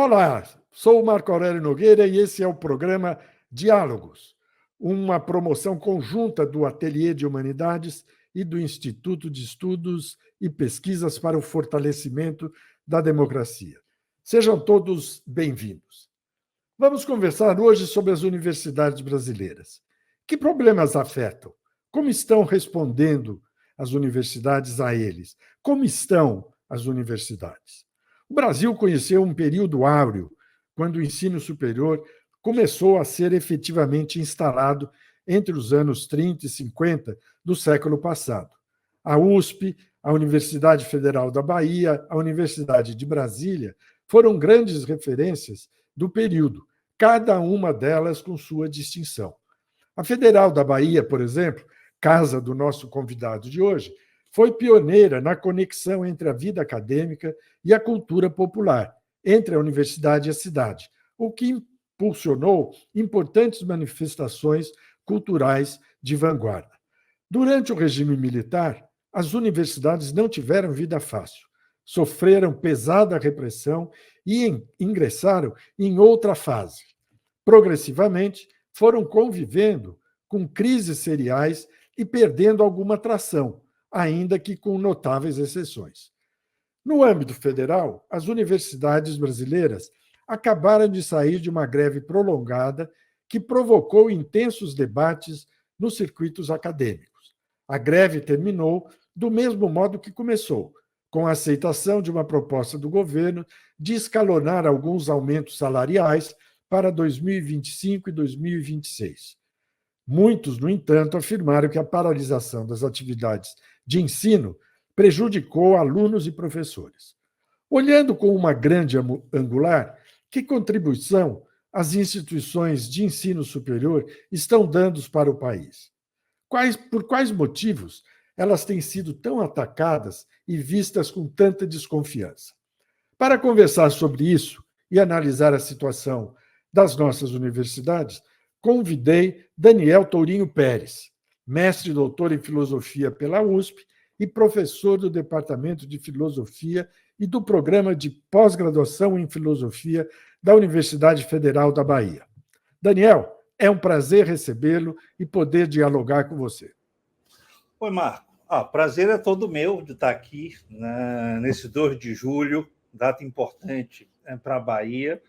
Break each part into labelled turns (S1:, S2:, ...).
S1: Olá, sou o Marco Aurélio Nogueira e esse é o programa Diálogos, uma promoção conjunta do Ateliê de Humanidades e do Instituto de Estudos e Pesquisas para o Fortalecimento da Democracia. Sejam todos bem-vindos. Vamos conversar hoje sobre as universidades brasileiras. Que problemas afetam? Como estão respondendo as universidades a eles? Como estão as universidades? O Brasil conheceu um período áureo, quando o ensino superior começou a ser efetivamente instalado entre os anos 30 e 50 do século passado. A USP, a Universidade Federal da Bahia, a Universidade de Brasília foram grandes referências do período, cada uma delas com sua distinção. A Federal da Bahia, por exemplo, casa do nosso convidado de hoje, foi pioneira na conexão entre a vida acadêmica e a cultura popular, entre a universidade e a cidade, o que impulsionou importantes manifestações culturais de vanguarda. Durante o regime militar, as universidades não tiveram vida fácil, sofreram pesada repressão e ingressaram em outra fase. Progressivamente, foram convivendo com crises seriais e perdendo alguma tração, ainda que com notáveis exceções. No âmbito federal, as universidades brasileiras acabaram de sair de uma greve prolongada que provocou intensos debates nos circuitos acadêmicos. A greve terminou do mesmo modo que começou, com a aceitação de uma proposta do governo de escalonar alguns aumentos salariais para 2025 e 2026. Muitos, no entanto, afirmaram que a paralisação das atividades de ensino prejudicou alunos e professores. Olhando com uma grande angular, que contribuição as instituições de ensino superior estão dando para o país? Por quais motivos elas têm sido tão atacadas e vistas com tanta desconfiança? Para conversar sobre isso e analisar a situação das nossas universidades, convidei Daniel Tourinho Pérez, mestre e doutor em filosofia pela USP e professor do Departamento de Filosofia e do Programa de Pós-Graduação em Filosofia da Universidade Federal da Bahia. Daniel, é um prazer recebê-lo e poder dialogar com você.
S2: Oi, Marco. Prazer é todo meu de estar aqui nesse 2 de julho, data importante para a Bahia,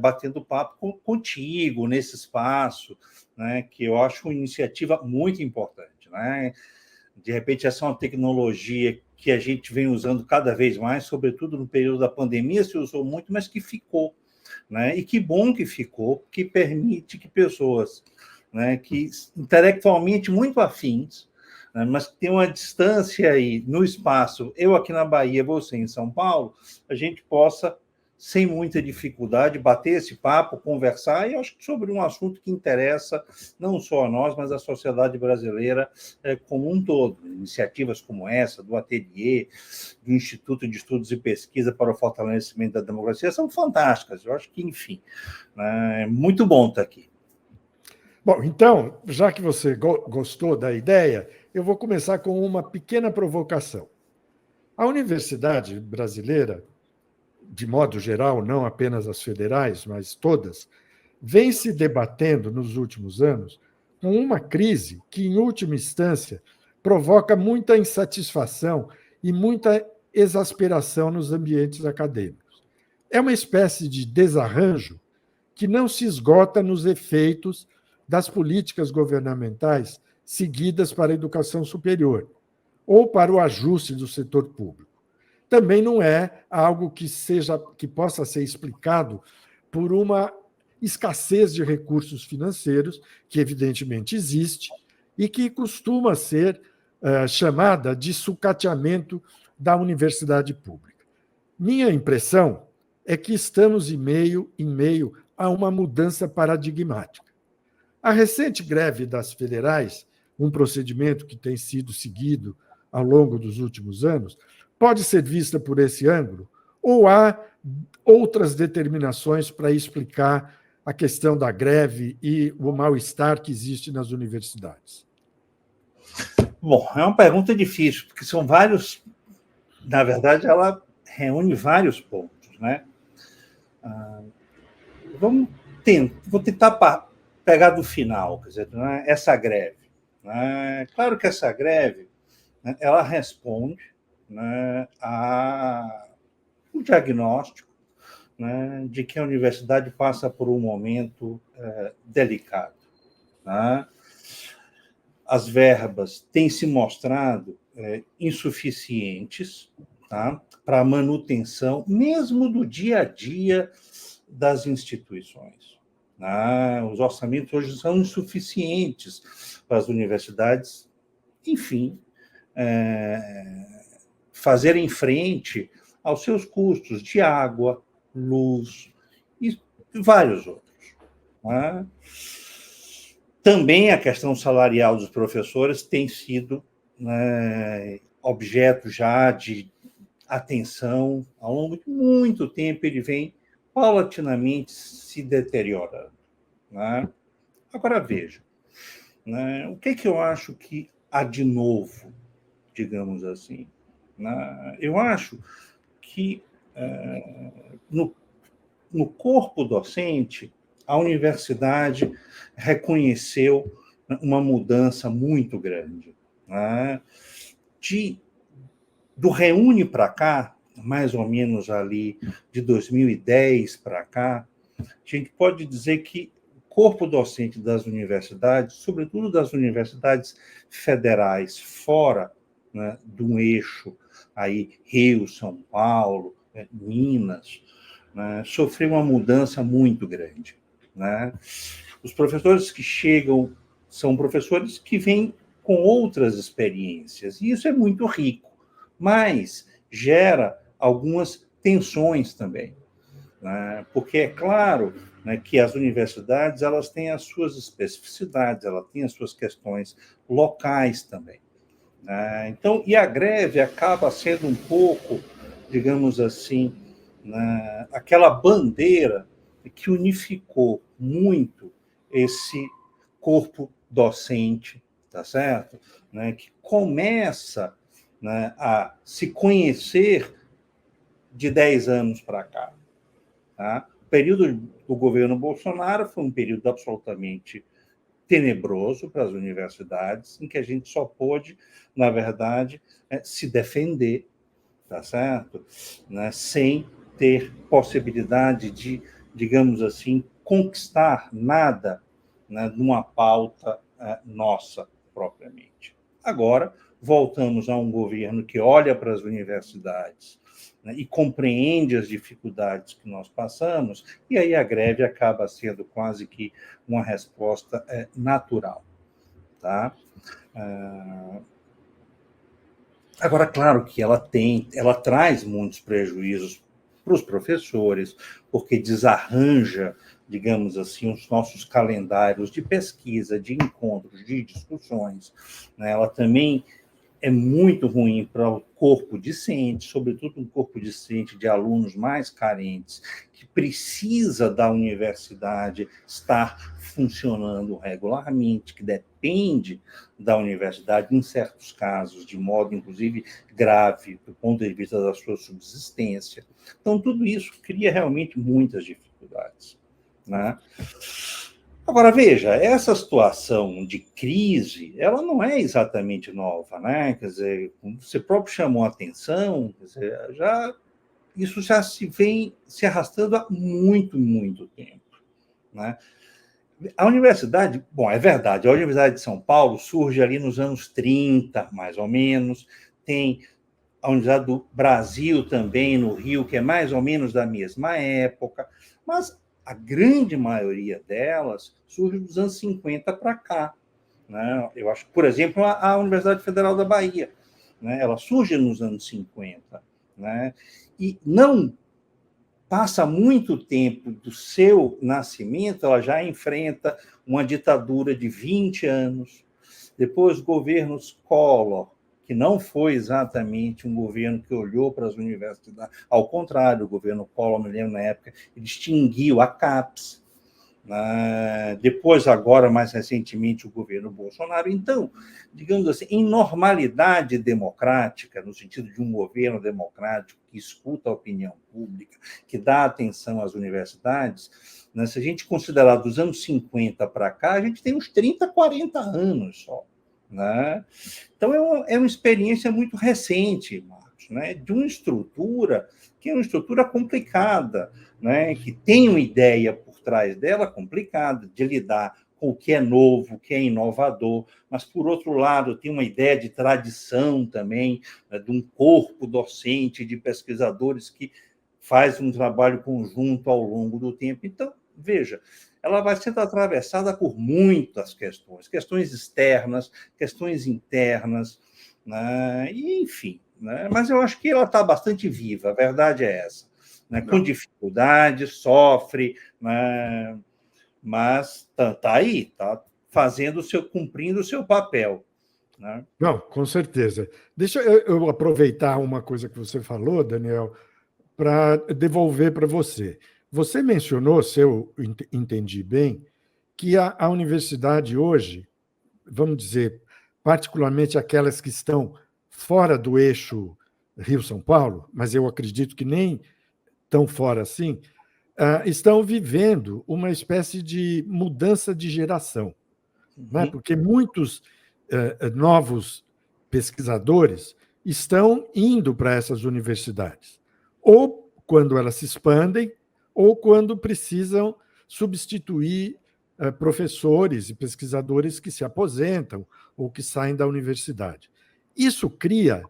S2: batendo papo contigo nesse espaço, que eu acho uma iniciativa muito importante. De repente, essa é uma tecnologia que a gente vem usando cada vez mais, sobretudo no período da pandemia, se usou muito, mas que ficou. E que bom que ficou, que permite que pessoas que intelectualmente muito afins, mas que tem uma distância aí no espaço, eu aqui na Bahia, você em São Paulo, a gente possa, sem muita dificuldade, bater esse papo, conversar, e acho que sobre um assunto que interessa não só a nós, mas a sociedade brasileira como um todo. Iniciativas como essa, do Ateliê, do Instituto de Estudos e Pesquisa para o Fortalecimento da Democracia, são fantásticas. Eu acho que, enfim, é muito bom estar aqui.
S1: Bom, então, já que você gostou da ideia, eu vou começar com uma pequena provocação. A universidade brasileira, de modo geral, não apenas as federais, mas todas, vem se debatendo nos últimos anos com uma crise que, em última instância, provoca muita insatisfação e muita exasperação nos ambientes acadêmicos. É uma espécie de desarranjo que não se esgota nos efeitos das políticas governamentais seguidas para a educação superior ou para o ajuste do setor público. Também não é algo que possa ser explicado por uma escassez de recursos financeiros, que evidentemente existe, e que costuma ser chamada de sucateamento da universidade pública. Minha impressão é que estamos em meio a uma mudança paradigmática. A recente greve das federais, um procedimento que tem sido seguido ao longo dos últimos anos, pode ser vista por esse ângulo, ou há outras determinações para explicar a questão da greve e o mal-estar que existe nas universidades?
S2: Bom, é uma pergunta difícil, porque são vários... Na verdade, ela reúne vários pontos, Vou tentar pegar do final, quer dizer, né, essa greve. Né? Claro que essa greve, né, ela responde, né, ao diagnóstico, né, de que a universidade passa por um momento delicado. Né? As verbas têm se mostrado insuficientes, tá, para a manutenção, mesmo do dia a dia das instituições. Né? Os orçamentos hoje são insuficientes para as universidades, enfim, fazerem frente aos seus custos de água, luz e vários outros. Né? Também a questão salarial dos professores tem sido, né, objeto já de atenção. Ao longo de muito tempo, ele vem paulatinamente se deteriorando. Né? Agora, veja, né, o que eu acho que há de novo, digamos assim? Né? Eu acho que no corpo docente, a universidade reconheceu uma mudança muito grande. Né? Do Reúne para cá, mais ou menos ali de 2010 para cá, a gente pode dizer que o corpo docente das universidades, sobretudo das universidades federais, fora, né, do eixo aí Rio, São Paulo, Minas, né, sofreu uma mudança muito grande. Né? Os professores que chegam são professores que vêm com outras experiências, e isso é muito rico, mas gera algumas tensões também. Né? Porque é claro, né, que as universidades elas têm as suas especificidades, elas têm as suas questões locais também. Né? Então, e a greve acaba sendo um pouco, digamos assim, né, aquela bandeira que unificou muito esse corpo docente, tá certo? Né, que começa, né, a se conhecer de 10 anos para cá. Tá? O período do governo Bolsonaro foi um período absolutamente tenebroso para as universidades, em que a gente só pôde, na verdade, se defender, tá certo? Né? Sem ter possibilidade de, digamos assim, conquistar nada, né, numa pauta nossa propriamente. Agora, voltamos a um governo que olha para as universidades, né, e compreende as dificuldades que nós passamos, e aí a greve acaba sendo quase que uma resposta natural. Tá? Agora, claro que ela traz muitos prejuízos para os professores, porque desarranja, digamos assim, os nossos calendários de pesquisa, de encontros, de discussões. Né? Ela também é muito ruim para o corpo discente, sobretudo um corpo discente de alunos mais carentes, que precisa da universidade estar funcionando regularmente, que depende da universidade, em certos casos, de modo, inclusive, grave, do ponto de vista da sua subsistência. Então, tudo isso cria realmente muitas dificuldades. Né? Agora, veja, essa situação de crise, ela não é exatamente nova, né? Quer dizer, como você próprio chamou a atenção, quer dizer, isso já se vem se arrastando há muito, muito tempo, né? A universidade, bom, é verdade, a Universidade de São Paulo surge ali nos anos 30, mais ou menos, tem a Universidade do Brasil também, no Rio, que é mais ou menos da mesma época, mas a grande maioria delas surge dos anos 50 para cá. Né? Eu acho que, por exemplo, a Universidade Federal da Bahia, né? Ela surge nos anos 50. Né? E não passa muito tempo do seu nascimento, ela já enfrenta uma ditadura de 20 anos. Depois, governos Collor, que não foi exatamente um governo que olhou para as universidades. Ao contrário, o governo Collor, me lembro na época, ele extinguiu a CAPES, Depois, agora, mais recentemente, o governo Bolsonaro. Então, digamos assim, em normalidade democrática, no sentido de um governo democrático que escuta a opinião pública, que dá atenção às universidades, né, se a gente considerar dos anos 50 para cá, a gente tem uns 30, 40 anos só. Né? Então, é uma experiência muito recente, Marcos, né, de uma estrutura que é uma estrutura complicada, né, que tem uma ideia por trás dela complicada, de lidar com o que é novo, o que é inovador, mas, por outro lado, tem uma ideia de tradição também, né, de um corpo docente, de pesquisadores que faz um trabalho conjunto ao longo do tempo. Então, veja, ela vai sendo atravessada por muitas questões, questões externas, questões internas, né? E, enfim, né? Mas eu acho que ela está bastante viva, a verdade é essa. Né? Com dificuldade, sofre, né? Mas está aí, está cumprindo o seu papel. Né?
S1: Não, com certeza. Deixa eu aproveitar uma coisa que você falou, Daniel, para devolver para você. Você mencionou, se eu entendi bem, que a universidade hoje, vamos dizer, particularmente aquelas que estão fora do eixo Rio-São Paulo, mas eu acredito que nem tão fora assim, estão vivendo uma espécie de mudança de geração, né? Porque muitos novos pesquisadores estão indo para essas universidades, ou quando elas se expandem, ou quando precisam substituir professores e pesquisadores que se aposentam ou que saem da universidade. Isso cria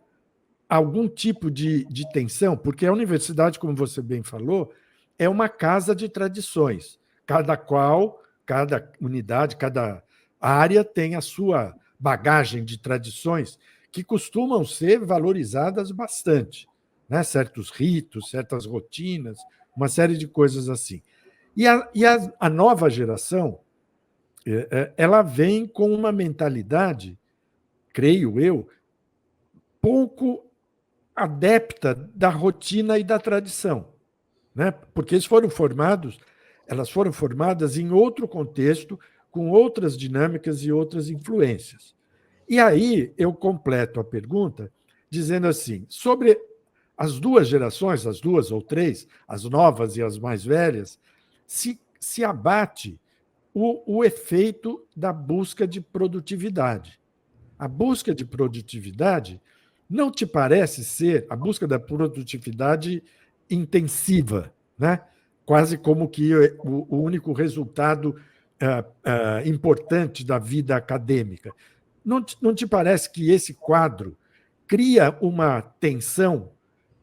S1: algum tipo de tensão, porque a universidade, como você bem falou, é uma casa de tradições. Cada unidade, cada área tem a sua bagagem de tradições que costumam ser valorizadas bastante, né? Certos ritos, certas rotinas, uma série de coisas assim. A nova geração, ela vem com uma mentalidade, creio eu, pouco adepta da rotina e da tradição, né? Porque elas foram formadas em outro contexto, com outras dinâmicas e outras influências. E aí eu completo a pergunta dizendo assim, sobre as duas gerações, as duas ou três, as novas e as mais velhas, se abate o efeito da busca de produtividade. A busca de produtividade não te parece ser a busca da produtividade intensiva, né? Quase como que o único resultado importante da vida acadêmica. Não te parece que esse quadro cria uma tensão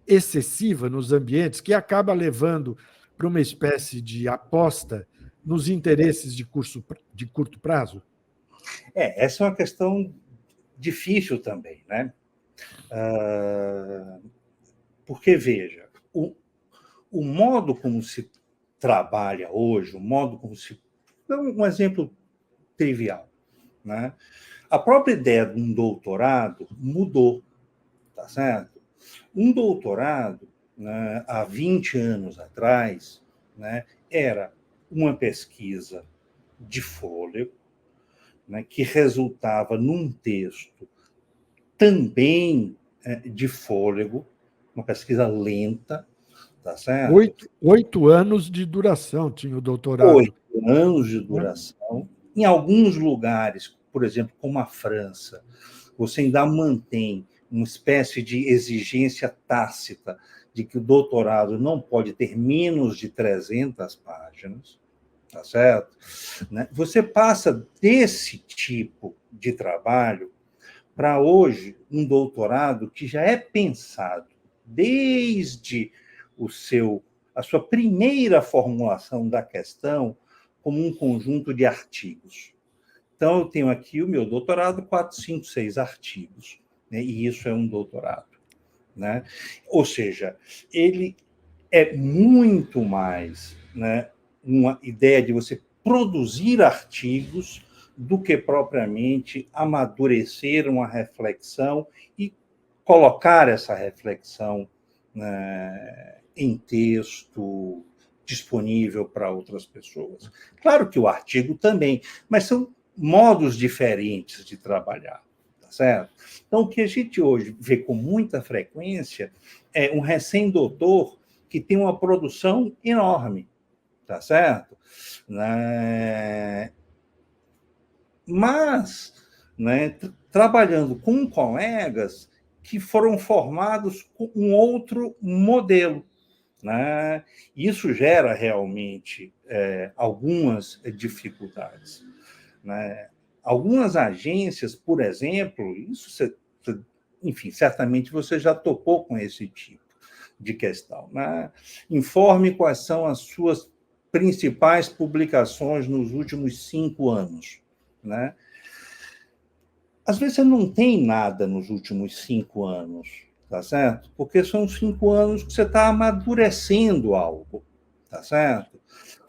S1: excessiva nos ambientes que acaba levando para uma espécie de aposta nos interesses de curto prazo?
S2: Essa é uma questão difícil também, né? Porque, veja, o modo como se trabalha hoje, o modo como se... Um exemplo trivial, né? A própria ideia de um doutorado mudou, tá certo? Um doutorado, né, há 20 anos atrás, né, era uma pesquisa de fôlego, né, que resultava num texto também de fôlego, uma pesquisa lenta, tá certo?
S1: 8 anos de duração tinha o doutorado.
S2: 8 anos de
S1: Né?
S2: duração. Em alguns lugares, por exemplo, como a França, você ainda mantém uma espécie de exigência tácita de que o doutorado não pode ter menos de 300 páginas, tá certo? Você passa desse tipo de trabalho para hoje um doutorado que já é pensado desde a sua primeira formulação da questão como um conjunto de artigos. Então, eu tenho aqui o meu doutorado, 4, 5, 6 artigos, né? E isso é um doutorado. Né? Ou seja, ele é muito mais, né, uma ideia de você produzir artigos do que propriamente amadurecer uma reflexão e colocar essa reflexão, né, em texto, disponível para outras pessoas. Claro que o artigo também, mas são modos diferentes de trabalhar, tá certo? Então, o que a gente hoje vê com muita frequência é um recém-doutor que tem uma produção enorme, tá certo? Mas, né, trabalhando com colegas que foram formados com um outro modelo, né? Isso gera realmente algumas dificuldades, né? Algumas agências, por exemplo, enfim, certamente você já topou com esse tipo de questão, né? Informe quais são as suas principais publicações nos últimos 5 anos, né? Às vezes você não tem nada nos últimos 5 anos, tá certo? Porque são 5 anos que você está amadurecendo algo, tá certo?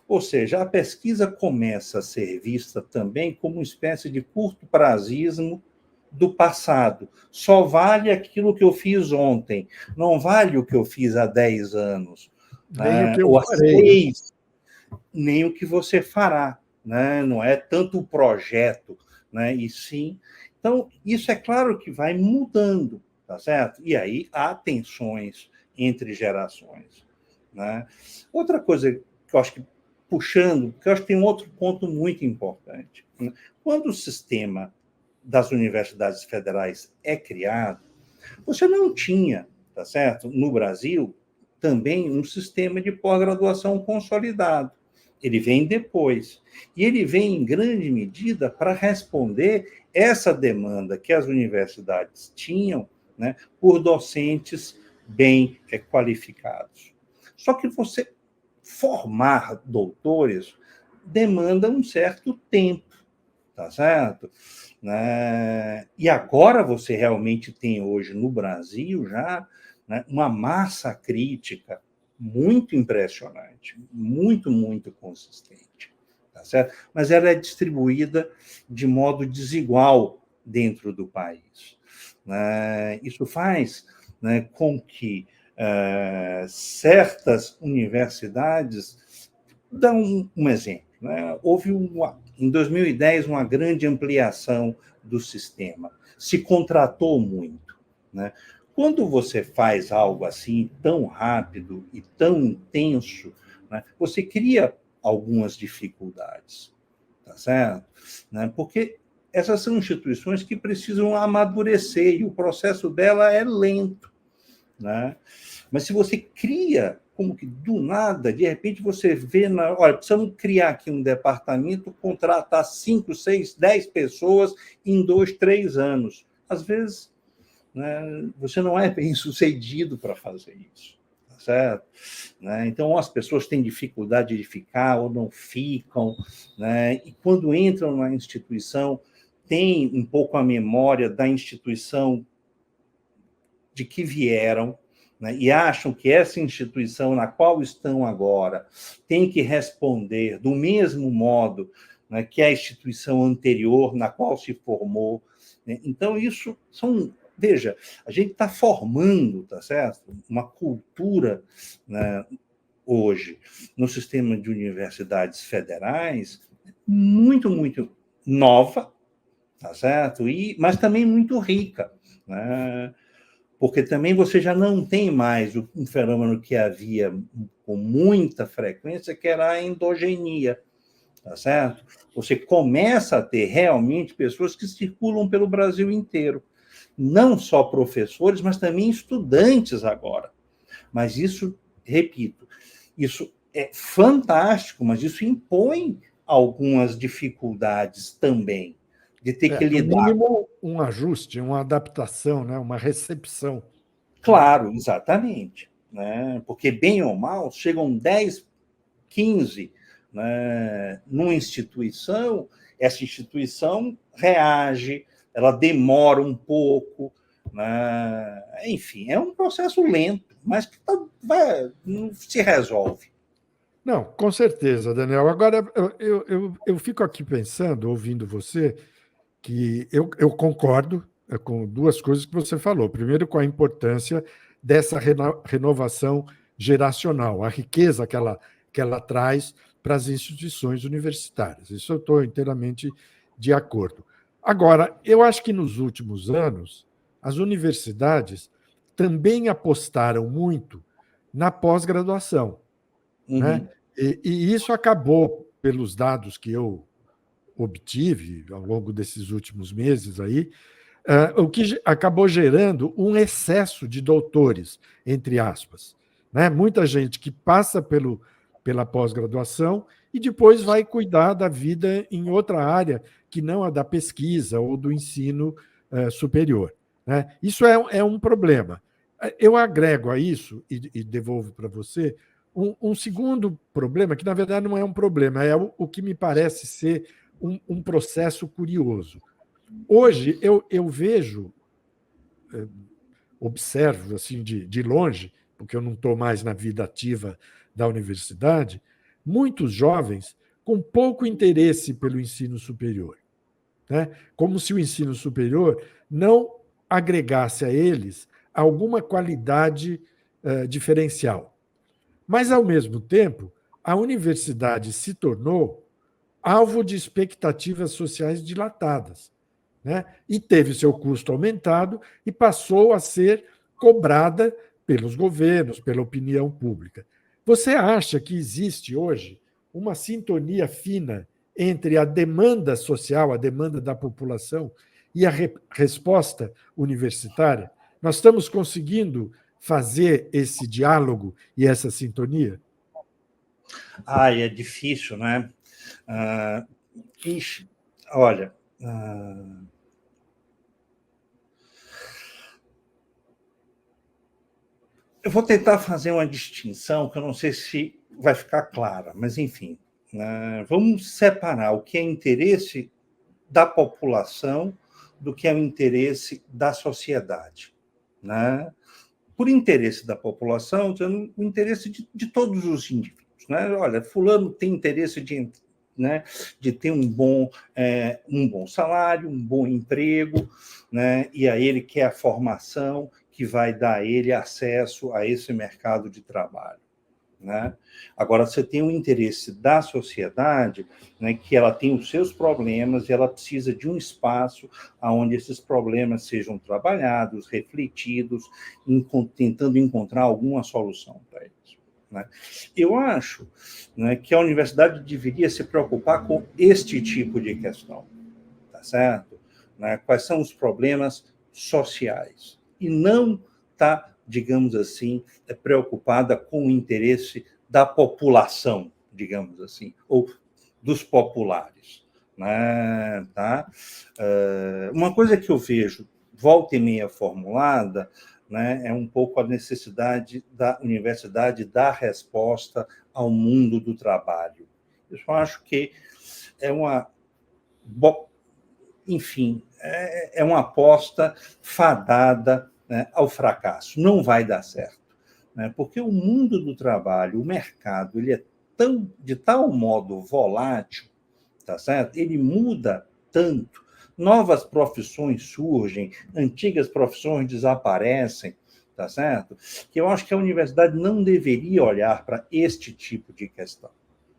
S2: Ou seja, a pesquisa começa a ser vista também como uma espécie de curto prazismo do passado. Só vale aquilo que eu fiz ontem, não vale o que eu fiz há 10 anos,
S1: Nem o
S2: né?
S1: que eu
S2: Ou há
S1: farei, né?
S2: 6, nem o que você fará, né? Não é tanto o projeto, né? E sim. Então, isso é claro que vai mudando, tá certo? E aí há tensões entre gerações, né? Outra coisa que eu acho que, puxando, porque eu acho que tem um outro ponto muito importante, né? Quando o sistema das universidades federais é criado, você não tinha, tá certo? No Brasil, também um sistema de pós-graduação consolidado. Ele vem depois. E ele vem, em grande medida, para responder essa demanda que as universidades tinham, né, por docentes bem qualificados. Só que você formar doutores demanda um certo tempo, tá certo? Né? E agora você realmente tem hoje no Brasil já, né, uma massa crítica muito impressionante, muito, muito consistente, tá certo? Mas ela é distribuída de modo desigual dentro do país, né? Isso faz, né, com que certas universidades, dão um exemplo, né? Houve em 2010 uma grande ampliação do sistema, se contratou muito, né? Quando você faz algo assim tão rápido e tão intenso, né, você cria algumas dificuldades, tá certo? Né? Porque essas são instituições que precisam amadurecer e o processo dela é lento, né? Mas se você cria como que do nada, de repente você vê, olha, precisamos criar aqui um departamento, contratar 5, 6, 10 pessoas em 2, 3 anos. Às vezes, né, você não é bem sucedido para fazer isso, tá certo? Né? Então, as pessoas têm dificuldade de ficar ou não ficam, né? E quando entram na instituição, tem um pouco a memória da instituição de que vieram, né, e acham que essa instituição na qual estão agora tem que responder do mesmo modo, né, que a instituição anterior na qual se formou. Né? Então, isso são... Veja, a gente está formando, tá certo? Uma cultura, né, hoje, no sistema de universidades federais, muito, muito nova, tá certo? Mas também muito rica, né? Porque também você já não tem mais um fenômeno que havia com muita frequência, que era a endogenia, tá certo? Você começa a ter realmente pessoas que circulam pelo Brasil inteiro, não só professores, mas também estudantes agora. Mas isso, repito, isso é fantástico, mas isso impõe algumas dificuldades também, de ter que
S1: No
S2: lidar.
S1: mínimo, um ajuste, uma adaptação, né? Uma recepção.
S2: Claro, exatamente. Né? Porque, bem ou mal, chegam 10, 15, né, numa instituição, essa instituição reage, ela demora um pouco, né? Enfim, é um processo lento, mas que se resolve.
S1: Não, com certeza, Daniel. Agora, eu fico aqui pensando, ouvindo você, que eu concordo com duas coisas que você falou. Primeiro, com a importância dessa renovação geracional, a riqueza que ela que ela traz para as instituições universitárias. Isso eu estou inteiramente de acordo. Agora, eu acho que nos últimos anos, as universidades também apostaram muito na pós-graduação, né? E isso acabou, pelos dados que eu obtive ao longo desses últimos meses aí, o que acabou gerando um excesso de doutores, entre aspas, né? Muita gente que passa pela pós-graduação e depois vai cuidar da vida em outra área que não a da pesquisa ou do ensino superior, né? Isso é um problema. Eu agrego a isso, e devolvo para você, um segundo problema, que na verdade não é um problema, é o que me parece ser um processo curioso. Hoje, eu vejo, observo assim de longe, porque eu não estou mais na vida ativa da universidade, muitos jovens com pouco interesse pelo ensino superior, né? Como se o ensino superior não agregasse a eles alguma qualidade diferencial. Mas, ao mesmo tempo, a universidade se tornou alvo de expectativas sociais dilatadas, né? E teve seu custo aumentado e passou a ser cobrada pelos governos, pela opinião pública. Você acha que existe hoje uma sintonia fina entre a demanda social, a demanda da população e a resposta universitária? Nós estamos conseguindo fazer esse diálogo e essa sintonia?
S2: É difícil, né? Ah, ixi, olha, eu vou tentar fazer uma distinção que eu não sei se vai ficar clara, mas enfim, né? Vamos separar o que é interesse da população do que é o interesse da sociedade, né? Por interesse da população, o interesse de todos os indivíduos, né? Olha, fulano tem interesse né, de ter um bom salário, um bom emprego, né? E aí ele quer a formação que vai dar a ele acesso a esse mercado de trabalho, né? Agora, você tem o interesse da sociedade, né, que ela tem os seus problemas e ela precisa de um espaço onde esses problemas sejam trabalhados, refletidos, tentando encontrar alguma solução para eles, né? Eu acho, né, que a universidade deveria se preocupar com este tipo de questão, tá certo? Né? Quais são os problemas sociais? E não está, digamos assim, preocupada com o interesse da população, digamos assim, ou dos populares, né? Tá? Uma coisa que eu vejo volta e meia formulada, né, é um pouco a necessidade da universidade dar resposta ao mundo do trabalho. Eu só acho que é enfim, é uma aposta fadada, né, ao fracasso. Não vai dar certo, né? Porque o mundo do trabalho, o mercado, ele é de tal modo volátil, tá certo? Ele muda tanto. Novas profissões surgem, antigas profissões desaparecem, tá certo? Que eu acho que a universidade não deveria olhar para este tipo de questão,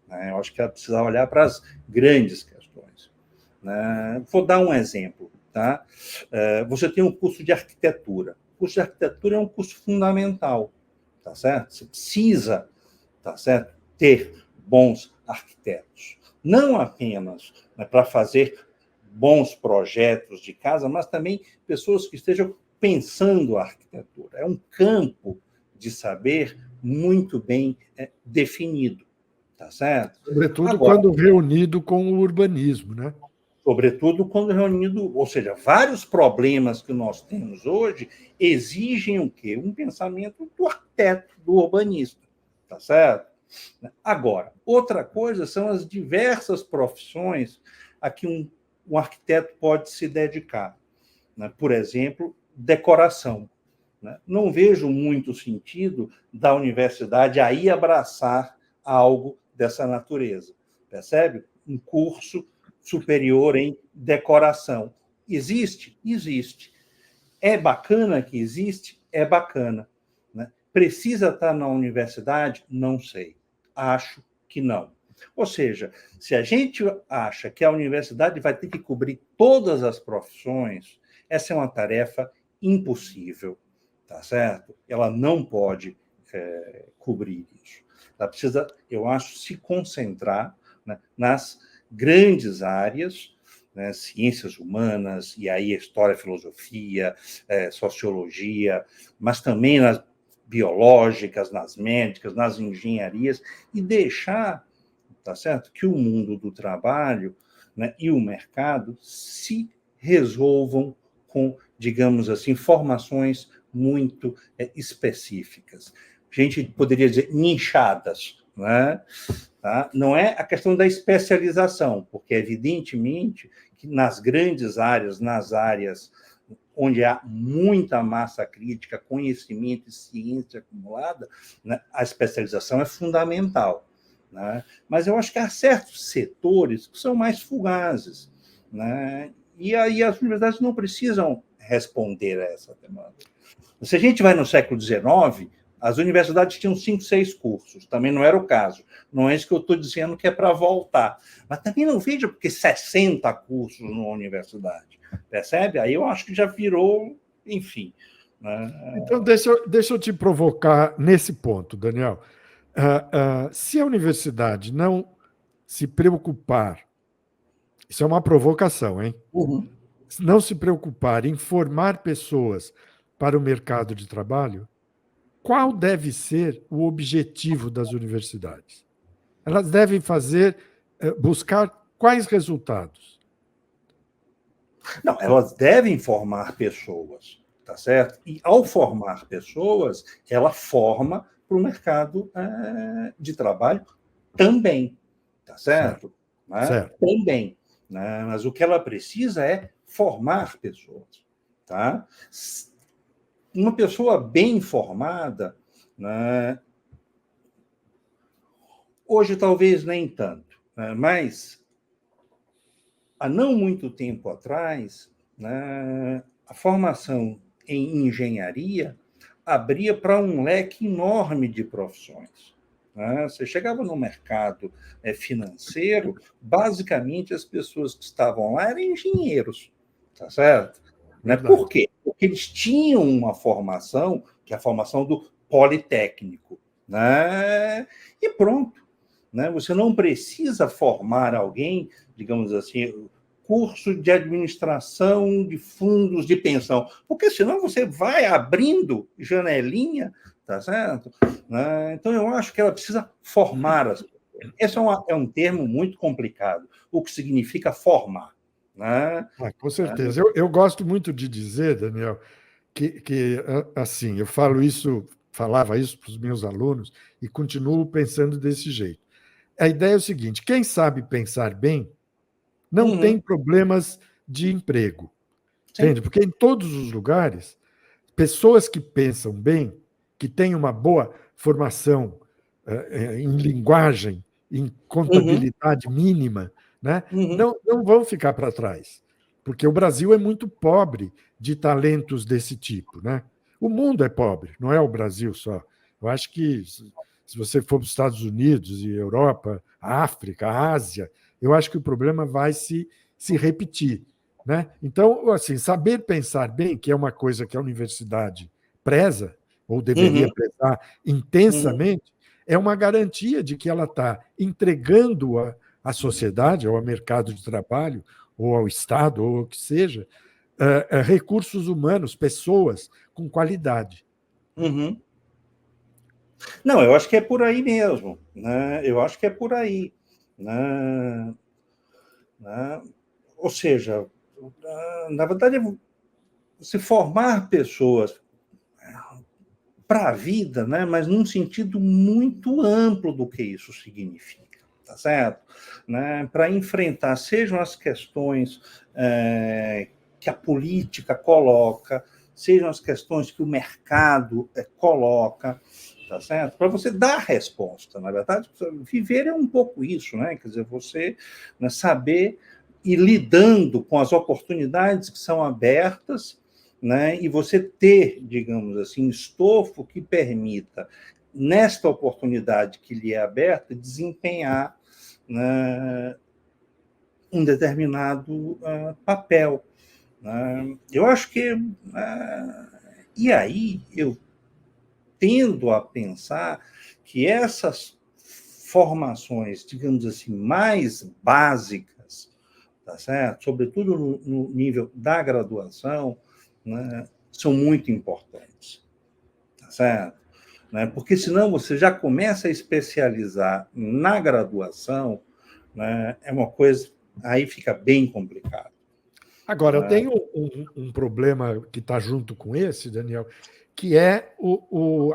S2: né? Eu acho que ela precisa olhar para as grandes questões, né? Vou dar um exemplo, tá? Você tem um curso de arquitetura. O curso de arquitetura é um curso fundamental, tá certo? Você precisa, tá certo, ter bons arquitetos. Não apenas, né, para fazer bons projetos de casa, mas também pessoas que estejam pensando a arquitetura. É um campo de saber muito bem definido, tá certo?
S1: Sobretudo
S2: Agora,
S1: quando reunido com o urbanismo, né?
S2: sobretudo quando reunido, ou seja, vários problemas que nós temos hoje exigem o quê? Um pensamento do arquiteto, do urbanista, tá certo? Agora, outra coisa são as diversas profissões a que um arquiteto pode se dedicar, né? Por exemplo, decoração, né? Não vejo muito sentido da universidade aí abraçar algo dessa natureza, percebe? Um curso superior em decoração. Existe? Existe. É bacana que existe? É bacana, né? Precisa estar na universidade? Não sei. Acho que não. Ou seja, se a gente acha que a universidade vai ter que cobrir todas as profissões, essa é uma tarefa impossível, tá certo? Ela não pode cobrir isso. Ela precisa, eu acho, se concentrar, né, nas grandes áreas, né, ciências humanas, e aí história, filosofia, sociologia, mas também nas biológicas, nas médicas, nas engenharias, e deixar, tá certo, que o mundo do trabalho, né, e o mercado se resolvam com, digamos assim, formações muito específicas. A gente poderia dizer nichadas, né? Tá? Não é a questão da especialização, porque, evidentemente, que nas grandes áreas, nas áreas onde há muita massa crítica, conhecimento e ciência acumulada, né, a especialização é fundamental. Né? Mas eu acho que há certos setores que são mais fugazes. Né? E aí as universidades não precisam responder a essa demanda. Se a gente vai no século XIX, as universidades tinham 5, 6 cursos, também não era o caso. Não é isso que eu estou dizendo que é para voltar. Mas também não vejo porque 60 cursos numa universidade, percebe? Aí eu acho que já virou, enfim. Né?
S1: Então, deixa eu te provocar nesse ponto, Daniel. Se a universidade não se preocupar, isso é uma provocação, hein?
S2: Uhum.
S1: Não se preocupar em formar pessoas para o mercado de trabalho, qual deve ser o objetivo das universidades? Elas devem buscar quais resultados?
S2: Não, elas devem formar pessoas, tá certo? E ao formar pessoas, ela forma para o mercado de trabalho também, tá certo? Né?
S1: Certo.
S2: Também. Né? Mas o que ela precisa é formar pessoas, tá? Uma pessoa bem formada, né? Hoje talvez nem tanto, né? Mas há não muito tempo atrás, né, a formação em engenharia abria para um leque enorme de profissões. Né? Você chegava no mercado financeiro, basicamente as pessoas que estavam lá eram engenheiros, tá certo? Né? Por quê? Porque eles tinham uma formação, que é a formação do politécnico. Né? E pronto. Né? Você não precisa formar alguém, digamos assim, curso de administração de fundos de pensão, porque senão você vai abrindo janelinha, tá certo? Né? Então, eu acho que ela precisa formar as pessoas. Esse é um termo muito complicado, o que significa formar. Né?
S1: Com certeza. Eu gosto muito de dizer, Daniel, que assim, falava isso para os meus alunos e continuo pensando desse jeito. A ideia é o seguinte: quem sabe pensar bem não tem problemas de emprego.
S2: Sim.
S1: Entende? Porque em todos os lugares, pessoas que pensam bem, que têm uma boa formação em linguagem, em contabilidade mínima, né, não vão ficar para trás. Porque o Brasil é muito pobre de talentos desse tipo. Né? O mundo é pobre, não é o Brasil só. Eu acho que, se você for para os Estados Unidos e Europa, a África, a Ásia, eu acho que o problema vai se repetir. Né? Então, assim, saber pensar bem, que é uma coisa que a universidade preza, ou deveria prezar intensamente, é uma garantia de que ela está entregando à sociedade, ou ao mercado de trabalho, ou ao Estado, ou o que seja, recursos humanos, pessoas com qualidade.
S2: Não, eu acho que é por aí mesmo. Né? Eu acho que é por aí. Né? Né? Ou seja, na verdade, se formar pessoas para a vida, né? Mas num sentido muito amplo do que isso significa, tá certo? Né? Para enfrentar, sejam as questões que a política coloca, sejam as questões que o mercado coloca, tá certo? Para você dar resposta, na verdade, viver é um pouco isso, né? Quer dizer, você, né, saber ir lidando com as oportunidades que são abertas, né? E você ter, digamos assim, estofo que permita nesta oportunidade que lhe é aberta, desempenhar, né, um determinado papel. Eu acho que... e aí eu tendo a pensar que essas formações, digamos assim, mais básicas, tá certo? Sobretudo no nível da graduação, né, são muito importantes, tá certo? Né? Porque senão você já começa a especializar na graduação, né? É uma coisa, aí fica bem complicado.
S1: Agora, eu tenho um problema que está junto com esse, Daniel, que é o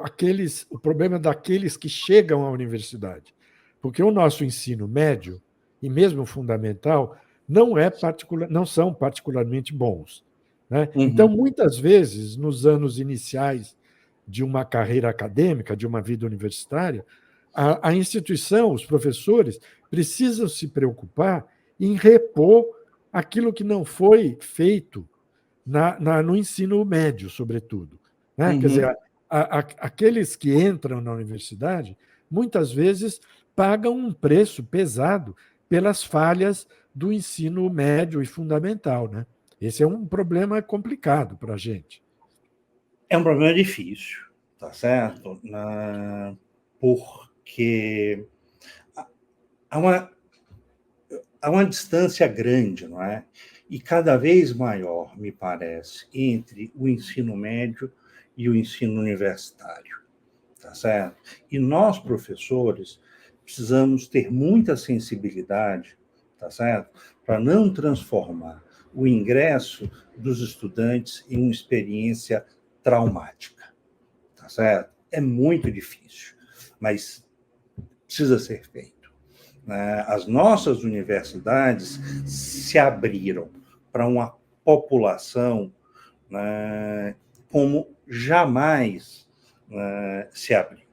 S1: problema daqueles que chegam à universidade. Porque o nosso ensino médio, e mesmo o fundamental, não são particularmente bons. Né? Então, muitas vezes, nos anos iniciais de uma carreira acadêmica, de uma vida universitária, a instituição, os professores, precisam se preocupar em repor aquilo que não foi feito no ensino médio, sobretudo. Né? Quer dizer, aqueles que entram na universidade, muitas vezes pagam um preço pesado pelas falhas do ensino médio e fundamental. Né? Esse é um problema complicado para a gente.
S2: É um problema difícil, tá certo? Porque há uma distância grande, não é? E cada vez maior, me parece, entre o ensino médio e o ensino universitário, tá certo? E nós, professores, precisamos ter muita sensibilidade, tá certo? Para não transformar o ingresso dos estudantes em uma experiência traumática, tá certo? É muito difícil, mas precisa ser feito. As nossas universidades se abriram para uma população, né, como jamais se abriu.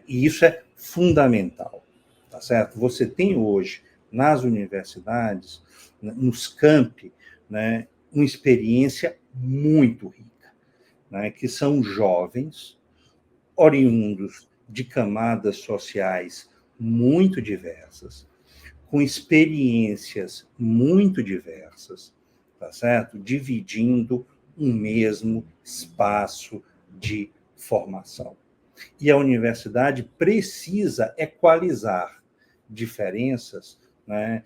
S2: E isso é fundamental, tá certo? Você tem hoje, nas universidades, nos campi, né, uma experiência muito rica, né, que são jovens, oriundos de camadas sociais muito diversas, com experiências muito diversas, tá certo? Dividindo um mesmo espaço de formação. E a universidade precisa equalizar diferenças, né,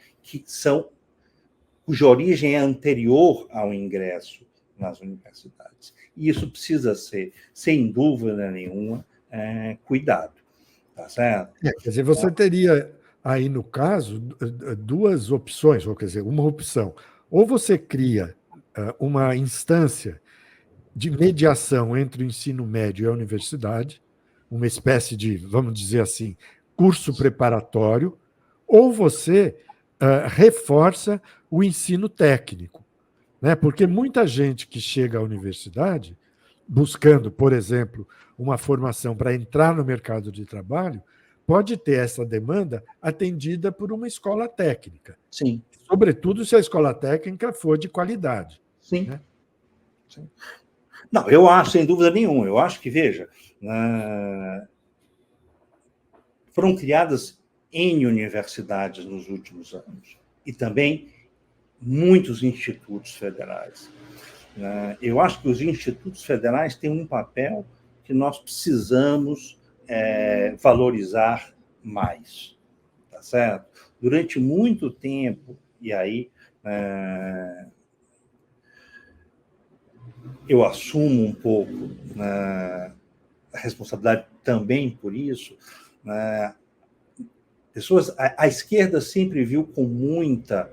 S2: cuja origem é anterior ao ingresso nas universidades. E isso precisa ser, sem dúvida nenhuma, cuidado. Tá certo?
S1: Quer dizer, você teria aí, no caso, duas opções, ou quer dizer, uma opção. Ou você cria uma instância de mediação entre o ensino médio e a universidade, uma espécie de, vamos dizer assim, curso preparatório, ou você reforça o ensino técnico. Né? Porque muita gente que chega à universidade, buscando, por exemplo, uma formação para entrar no mercado de trabalho, pode ter essa demanda atendida por uma escola técnica.
S2: Sim.
S1: Sobretudo se a escola técnica for de qualidade.
S2: Sim.
S1: Né?
S2: Sim. Não, eu acho, sem dúvida nenhuma, eu acho que, veja, foram criadas N universidades nos últimos anos, e também muitos institutos federais. Eu acho que os institutos federais têm um papel que nós precisamos valorizar mais, tá certo? Durante muito tempo, e aí eu assumo um pouco a responsabilidade também por isso, a esquerda sempre viu com muita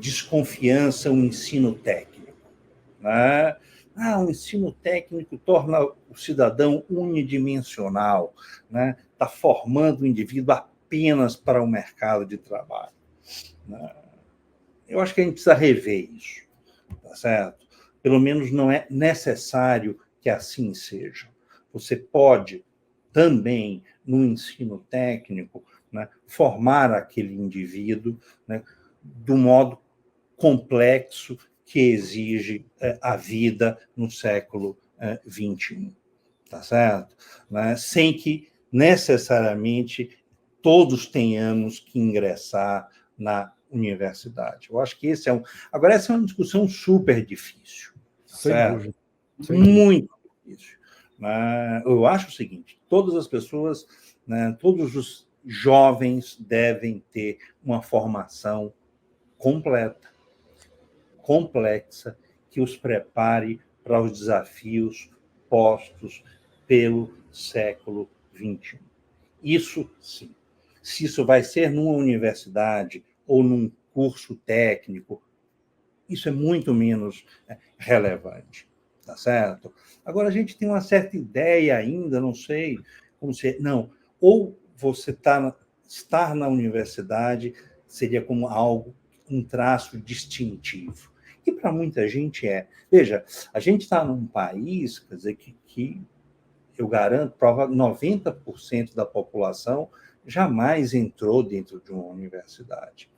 S2: desconfiança o ensino técnico. O ensino técnico torna o cidadão unidimensional, está formando o indivíduo apenas para o mercado de trabalho. Eu acho que a gente precisa rever isso, tá certo? Pelo menos não é necessário que assim seja. Você pode também, no ensino técnico, formar aquele indivíduo do modo complexo que exige a vida no século XXI. tá certo? Né? Sem que necessariamente todos tenhamos que ingressar na universidade. Eu acho que esse é um... Agora, essa é uma discussão super difícil, tá
S1: Sem
S2: certo?
S1: dúvida. Sem dúvida.
S2: Muito difícil. Eu acho o seguinte, todas as pessoas, né, todos os jovens devem ter uma formação completa, complexa, que os prepare para os desafios postos pelo século XXI. Isso sim. Se isso vai ser numa universidade ou num curso técnico, isso é muito menos relevante, tá certo? Agora, a gente tem uma certa ideia ainda, não sei como se... Não, ou você estar na universidade seria como algo, um traço distintivo. E para muita gente é. Veja, a gente está num país, quer dizer, que eu garanto, prova 90% da população jamais entrou dentro de uma universidade.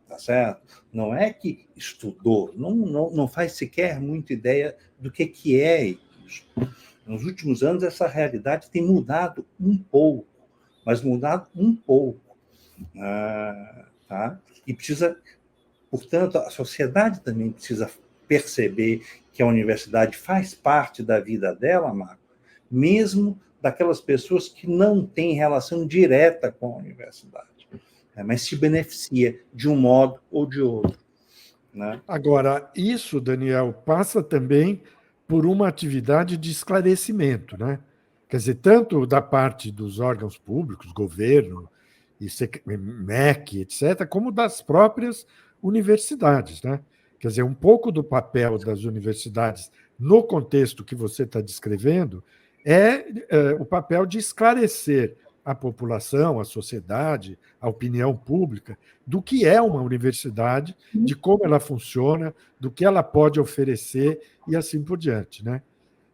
S2: Tá certo? Não é que estudou, não faz sequer muita ideia do que é isso. Nos últimos anos, essa realidade tem mudado um pouco, mas mudado um pouco. Tá? E precisa, portanto, a sociedade também precisa perceber que a universidade faz parte da vida dela, Marco, mesmo daquelas pessoas que não têm relação direta com a universidade, né, mas se beneficia de um modo ou de outro. Né?
S1: Agora, isso, Daniel, passa também por uma atividade de esclarecimento, né? Quer dizer, tanto da parte dos órgãos públicos, governo, e MEC, etc., como das próprias universidades, né? Quer dizer, um pouco do papel das universidades no contexto que você está descrevendo é o papel de esclarecer a população, a sociedade, a opinião pública do que é uma universidade, de como ela funciona, do que ela pode oferecer e assim por diante, né?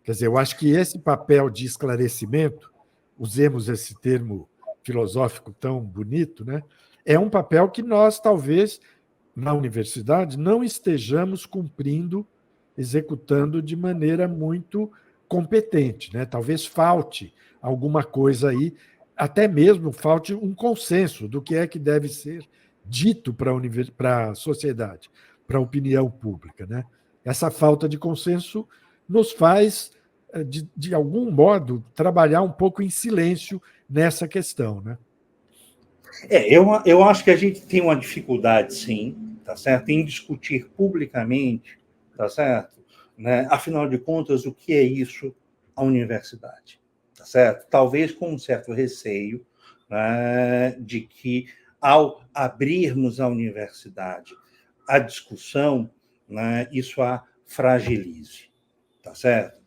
S1: Quer dizer, eu acho que esse papel de esclarecimento, usemos esse termo filosófico tão bonito, né? É um papel que nós, talvez, na universidade, não estejamos cumprindo, executando de maneira muito competente, né? Talvez falte alguma coisa aí, até mesmo falte um consenso do que é que deve ser dito para a sociedade, para a opinião pública, né? Essa falta de consenso nos faz, de algum modo, trabalhar um pouco em silêncio nessa questão, né?
S2: Eu acho que a gente tem uma dificuldade, sim, tá certo, em discutir publicamente, tá certo, né? Afinal de contas, o que é isso, a universidade, tá certo? Talvez com um certo receio, né, de que ao abrirmos a universidade a discussão, né, isso a fragilize, tá certo?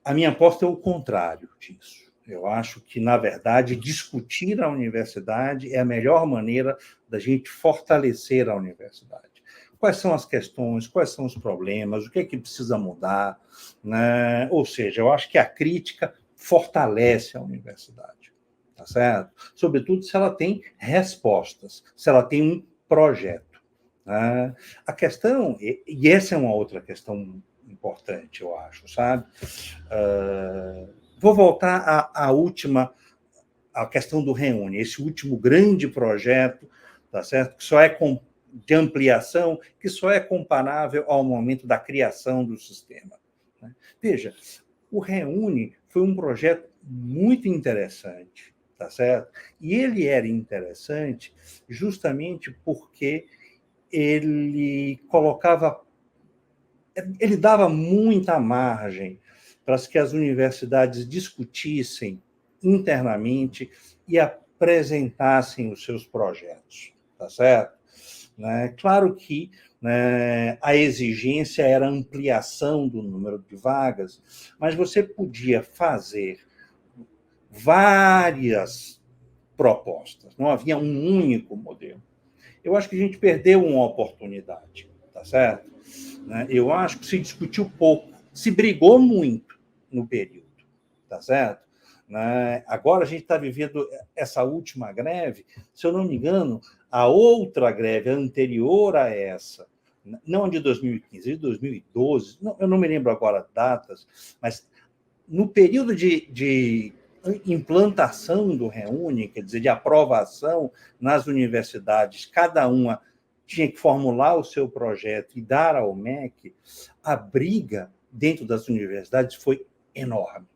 S2: A minha aposta é o contrário disso. Eu acho que, na verdade, discutir a universidade é a melhor maneira da gente fortalecer a universidade. Quais são as questões, quais são os problemas, o que é que precisa mudar, né? Ou seja, eu acho que a crítica fortalece a universidade, tá certo? Sobretudo se ela tem respostas, se ela tem um projeto. Né? A questão, e essa é uma outra questão importante, eu acho, sabe? Vou voltar à última, à questão do Reúne, esse último grande projeto, tá certo? Que só é de ampliação, que só é comparável ao momento da criação do sistema. Né? Veja, o Reúne foi um projeto muito interessante, tá certo? E ele era interessante justamente porque ele dava muita margem para que as universidades discutissem internamente e apresentassem os seus projetos, tá certo? Né? Claro que, né, a exigência era a ampliação do número de vagas, mas você podia fazer várias propostas, não havia um único modelo. Eu acho que a gente perdeu uma oportunidade, tá certo? Eu acho que se discutiu pouco, se brigou muito no período, tá certo? Agora a gente está vivendo essa última greve, se eu não me engano, a outra greve anterior a essa, não de 2015, de 2012, eu não me lembro agora datas, mas no período de implantação do Reúne, quer dizer, de aprovação nas universidades, cada uma tinha que formular o seu projeto e dar ao MEC, a briga dentro das universidades foi enorme.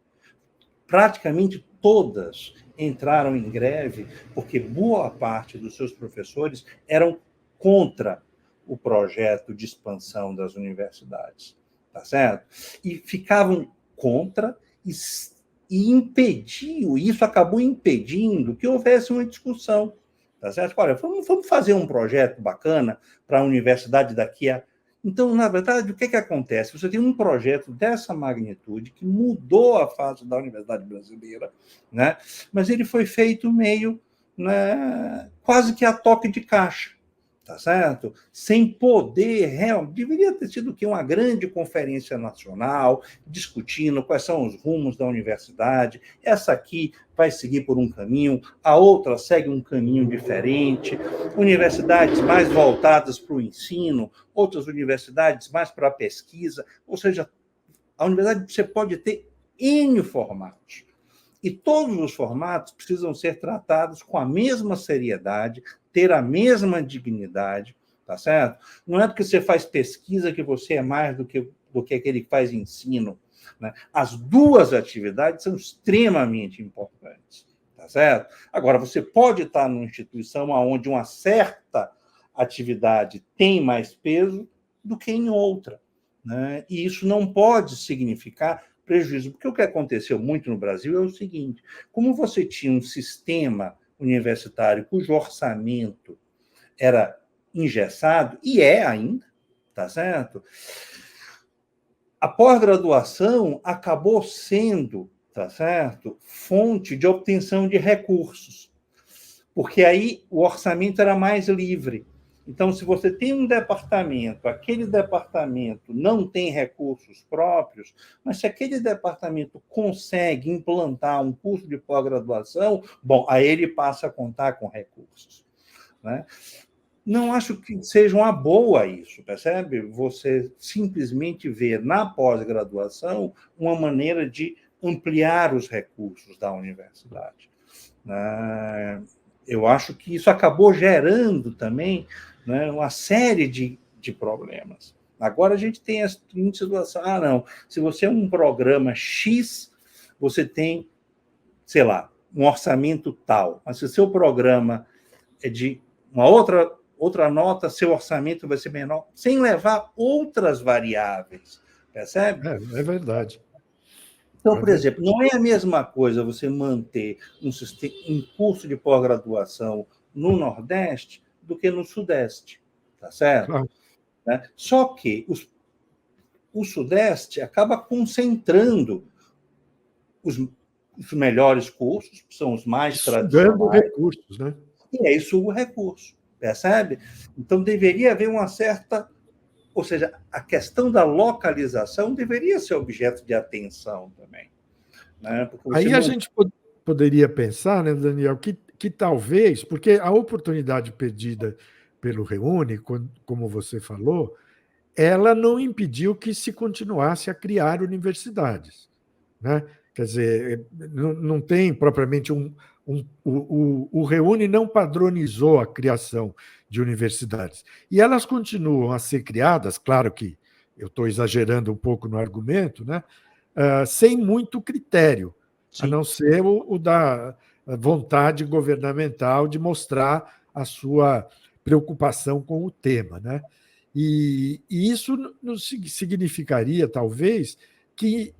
S2: Praticamente todas entraram em greve porque boa parte dos seus professores eram contra o projeto de expansão das universidades, tá certo? E ficavam contra e impediu, isso acabou impedindo que houvesse uma discussão, tá certo? Olha, vamos fazer um projeto bacana para a universidade daqui a... Então, na verdade, o que acontece? Você tem um projeto dessa magnitude que mudou a face da universidade brasileira, né? Mas ele foi feito meio, né, quase que a toque de caixa, tá certo? Sem poder, deveria ter sido o quê? Uma grande conferência nacional, discutindo quais são os rumos da universidade. Essa aqui vai seguir por um caminho, a outra segue um caminho diferente. Universidades mais voltadas para o ensino, outras universidades mais para a pesquisa. Ou seja, a universidade você pode ter N formatos. E todos os formatos precisam ser tratados com a mesma seriedade, ter a mesma dignidade, tá certo? Não é porque você faz pesquisa que você é mais do que aquele que faz ensino, né? As duas atividades são extremamente importantes, tá certo? Agora, você pode estar numa instituição onde uma certa atividade tem mais peso do que em outra, né? E isso não pode significar prejuízo, porque o que aconteceu muito no Brasil é o seguinte: como você tinha um sistema universitário cujo orçamento era engessado, e é ainda, tá certo? A pós-graduação acabou sendo, tá certo, fonte de obtenção de recursos, porque aí o orçamento era mais livre. Então, se você tem um departamento, aquele departamento não tem recursos próprios, mas se aquele departamento consegue implantar um curso de pós-graduação, bom, aí ele passa a contar com recursos, né? Não acho que seja uma boa isso, percebe? Você simplesmente vê na pós-graduação uma maneira de ampliar os recursos da universidade, né? Eu acho que isso acabou gerando também, né, uma série de problemas. Agora a gente tem a seguinte situação: não, se você é um programa X, você tem, sei lá, um orçamento tal, mas se o seu programa é de uma outra nota, seu orçamento vai ser menor, sem levar outras variáveis, percebe?
S1: É verdade.
S2: Então, por exemplo, não é a mesma coisa você manter um curso de pós-graduação no Nordeste do que no Sudeste, tá certo?
S1: Claro.
S2: Né? Só que o Sudeste acaba concentrando os melhores cursos, que são os mais
S1: Sugando
S2: tradicionais,
S1: recursos, né?
S2: e aí suga o recurso, percebe? Então, deveria haver uma certa... Ou seja, a questão da localização deveria ser objeto de atenção também, né?
S1: Aí a gente poderia pensar, né, Daniel, que talvez, porque a oportunidade perdida pelo Reúne, como você falou, ela não impediu que se continuasse a criar universidades, né? Quer dizer, não tem propriamente o Reúne não padronizou a criação de universidades. E elas continuam a ser criadas, claro que eu estou exagerando um pouco no argumento, né? Sem muito critério, a não ser o da vontade governamental de mostrar a sua preocupação com o tema, né? E isso significaria, talvez, que,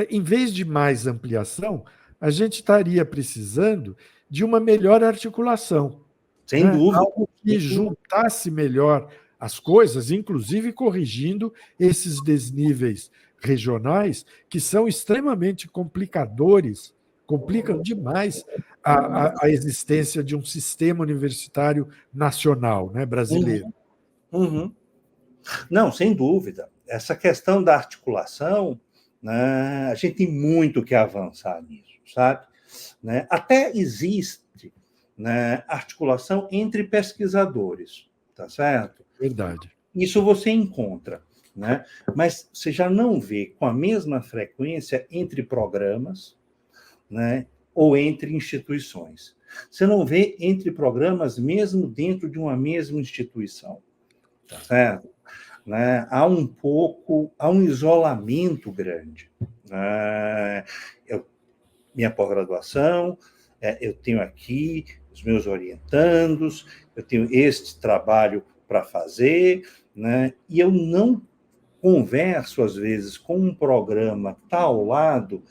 S1: em vez de mais ampliação, a gente estaria precisando de uma melhor articulação.
S2: Sem
S1: né?
S2: dúvida.
S1: Algo que juntasse melhor as coisas, inclusive corrigindo esses desníveis regionais, que são extremamente complicadores, complicam demais a existência de um sistema universitário nacional, né, brasileiro.
S2: Uhum. Não, sem dúvida. Essa questão da articulação, né, a gente tem muito que avançar nisso, sabe? Né? Até existe, né, articulação entre pesquisadores, tá certo?
S1: Verdade.
S2: Isso você encontra. né? Mas você já não vê com a mesma frequência entre programas, né? Ou entre instituições. Você não vê entre programas mesmo dentro de uma mesma instituição, tá certo? Né? Há um isolamento grande. Minha pós-graduação, eu tenho aqui os meus orientandos, eu tenho este trabalho para fazer, né? E eu não converso, às vezes, com um programa que está ao lado,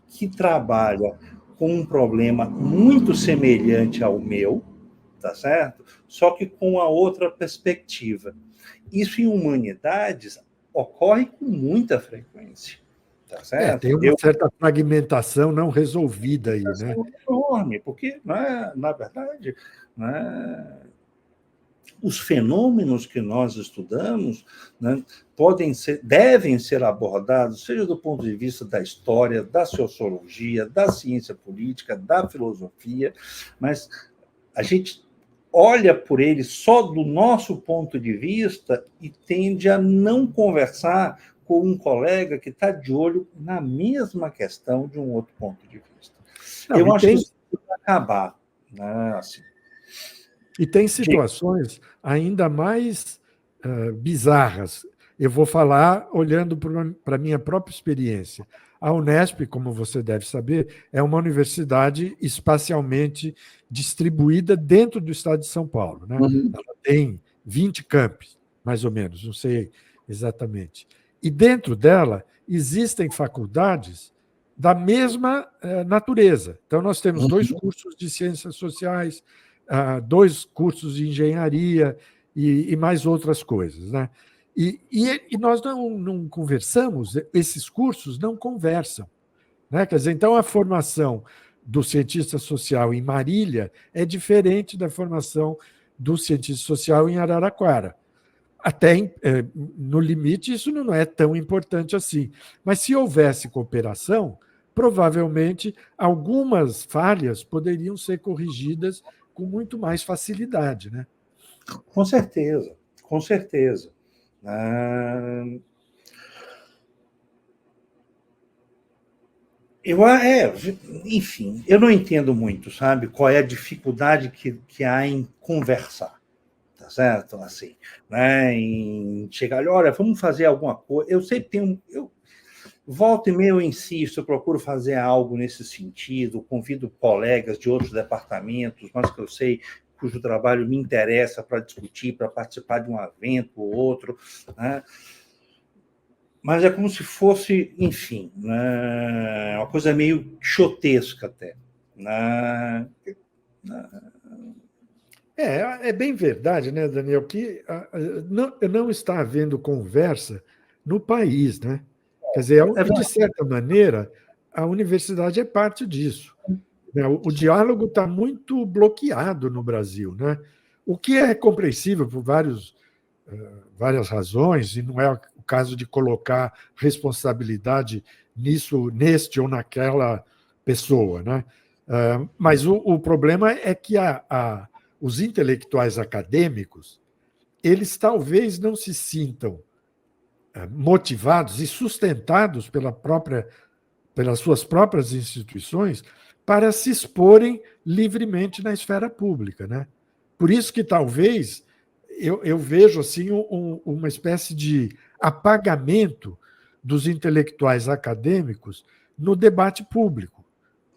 S2: que trabalha com um problema muito semelhante ao meu, tá certo? Só que com a outra perspectiva. Isso em humanidades ocorre com muita frequência, tá certo?
S1: Tem uma certa fragmentação não resolvida aí, né?
S2: Enorme, porque, na verdade, os fenômenos que nós estudamos, né, devem ser abordados, seja do ponto de vista da história, da sociologia, da ciência política, da filosofia, mas a gente olha por eles só do nosso ponto de vista e tende a não conversar com um colega que está de olho na mesma questão de um outro ponto de vista. Eu acho que isso vai acabar, né, assim.
S1: E tem situações ainda mais bizarras. Eu vou falar olhando para a minha própria experiência. A Unesp, como você deve saber, é uma universidade espacialmente distribuída dentro do estado de São Paulo, né? Ela tem 20 campi, mais ou menos, não sei exatamente. E dentro dela existem faculdades da mesma natureza. Então, nós temos 2 cursos de ciências sociais, 2 cursos de engenharia e mais outras coisas, né? E nós não conversamos, esses cursos não conversam, né? Quer dizer, então a formação do cientista social em Marília é diferente da formação do cientista social em Araraquara. Até no limite, isso não é tão importante assim. Mas se houvesse cooperação, provavelmente algumas falhas poderiam ser corrigidas com muito mais facilidade, né?
S2: Com certeza, com certeza. Enfim, eu não entendo muito, sabe, qual é a dificuldade que há em conversar, tá certo? Assim, né? Em chegar, olha, vamos fazer alguma coisa. Eu sempre tenho. Volta e meia eu insisto, eu procuro fazer algo nesse sentido, convido colegas de outros departamentos, mas que eu sei cujo trabalho me interessa para discutir, para participar de um evento ou outro, né? Mas é como se fosse, enfim, né, uma coisa meio xotesca até. Né?
S1: É bem verdade, né, Daniel, que não está havendo conversa no país, né? Quer dizer, de certa maneira, a universidade é parte disso. O diálogo está muito bloqueado no Brasil, né? O que é compreensível por várias razões, e não é o caso de colocar responsabilidade nisso, neste ou naquela pessoa, né? Mas o problema é que os intelectuais acadêmicos, eles talvez não se sintam motivados e sustentados pelas suas próprias instituições para se exporem livremente na esfera pública, né? Por isso que talvez eu vejo assim uma espécie de apagamento dos intelectuais acadêmicos no debate público,